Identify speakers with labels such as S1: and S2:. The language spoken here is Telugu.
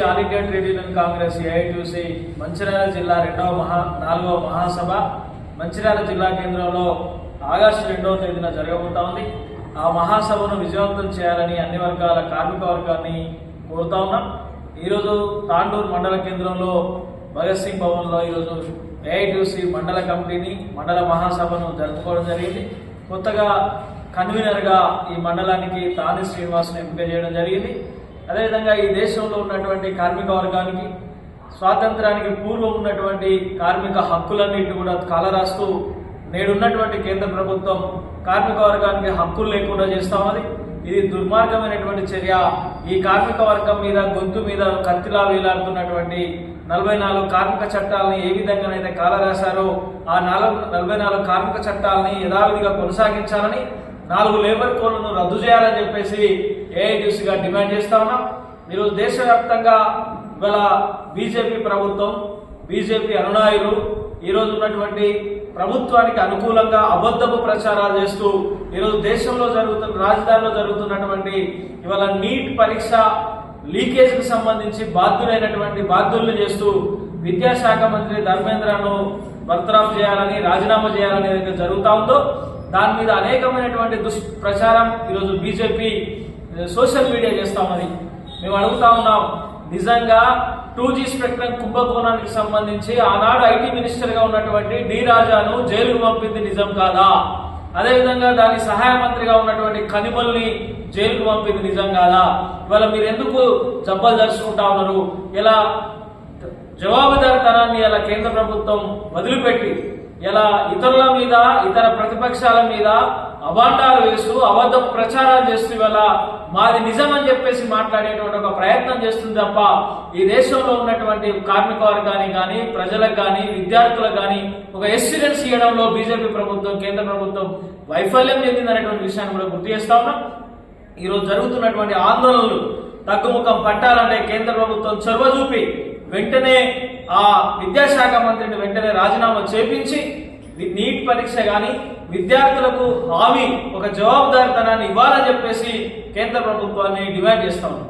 S1: All India trade union Congress AITUC Mancherial జిల్లా 4వ మహాసభ మంచిర్యాల జిల్లా కేంద్రంలో ఆగస్టు 2వ తేదీన జరగబోతా ఉంది. ఆ మహాసభను విజయవంతం చేయాలని అన్ని వర్గాల కార్మిక వర్గాన్ని కోరుతా ఉన్నాం. ఈరోజు తాండూరు మండల కేంద్రంలో భగత్ సింగ్ భవన్లో ఈరోజు ఏఐటీయూసీ మండల కమిటీని మండల మహాసభను జరుపుకోవడం జరిగింది. కొత్తగా కన్వీనర్గా ఈ మండలానికి తాని శ్రీనివాస్ను ఎంపిక చేయడం జరిగింది. అదేవిధంగా ఈ దేశంలో ఉన్నటువంటి కార్మిక వర్గానికి స్వాతంత్రానికి పూర్వం ఉన్నటువంటి కార్మిక హక్కులన్నింటినీ కూడా కాలరాస్తూ నేడున్నటువంటి కేంద్ర ప్రభుత్వం కార్మిక వర్గానికి హక్కులు లేకుండా చేస్తా ఉన్నది. ఇది దుర్మార్గమైనటువంటి చర్య. ఈ కార్మిక వర్గం మీద గొంతు మీద కత్తిలా వేలాడుతున్నటువంటి 44 కార్మిక చట్టాలని ఏ విధంగానైతే కాలరాశారో ఆ 44 కార్మిక చట్టాలని యథావిధిగా కొనసాగించాలని 4 లేబర్ కోడ్లను రద్దు చేయాలని చెప్పేసి ఏఐటీయూసీగా డిమాండ్ చేస్తా ఉన్నాం. ఈరోజు దేశవ్యాప్తంగా ఇవాళ బీజేపీ ప్రభుత్వం బీజేపీ అనునాయులు ఈరోజు ఉన్నటువంటి ప్రభుత్వానికి అనుకూలంగా అబద్ధపు ప్రచారాలు చేస్తూ ఈరోజు దేశంలో రాజధానిలో జరుగుతున్నటువంటి ఇవాళ నీట్ పరీక్ష లీకేజ్కి సంబంధించి బాధ్యులను చేస్తూ విద్యాశాఖ మంత్రి ధర్మేంద్రను బర్తరఫ్ చేయాలని రాజీనామా చేయాలని ఏదైతే జరుగుతా ఉందో దాని మీద అనేకమైనటువంటి దుష్ప్రచారం ఈరోజు బీజేపీ సోషల్ మీడియా చేస్తా ఉన్నది. మేము అడుగుతా ఉన్నాం, నిజంగా 2G స్పెక్ట్రమ్ కుంభకోణానికి సంబంధించి ఆనాడు ఐటీ మినిస్టర్గా ఉన్నటువంటి డి రాజాను జైలుకు పంపింది నిజం కాదా? అదేవిధంగా దాని సహాయ మంత్రిగా ఉన్నటువంటి కనిమల్ని జైలుకు పంపింది నిజం కాదా? ఇవాళ మీరు ఎందుకు జబ్బలు జరుచుకుంటా ఉన్నారు? ఇలా జవాబుదారితనాన్ని ఇలా కేంద్ర ప్రభుత్వం వదిలిపెట్టి ఇలా ఇతరుల మీద ఇతర ప్రతిపక్షాల మీద అబాండాలు వేస్తూ అబద్ధం ప్రచారాలు చేస్తూ ఇవాళ మాది నిజం అని చెప్పేసి మాట్లాడేటువంటి ఒక ప్రయత్నం చేస్తుంది తప్ప ఈ దేశంలో ఉన్నటువంటి కార్మిక వర్గానికి కానీ ప్రజలకు కానీ విద్యార్థులకు కానీ ఒక ఎస్యూరెన్స్ ఇవ్వడంలో బీజేపీ ప్రభుత్వం కేంద్ర ప్రభుత్వం వైఫల్యం చెందిందనేటువంటి విషయాన్ని కూడా గుర్తు చేస్తా ఉన్నాం. ఈరోజు జరుగుతున్నటువంటి ఆందోళనలు తగ్గుముఖం పట్టాలంటే కేంద్ర ప్రభుత్వం చొరవ చూపి వెంటనే ఆ విద్యాశాఖ మంత్రిని వెంటనే రాజీనామా చేపించి నీట్ పరీక్ష కానీ విద్యార్థులకు హామీ ఒక జవాబుదారితనాన్ని ఇవ్వాలని చెప్పేసి కేంద్ర ప్రభుత్వాన్ని డిమాండ్ చేస్తా ఉన్నాం.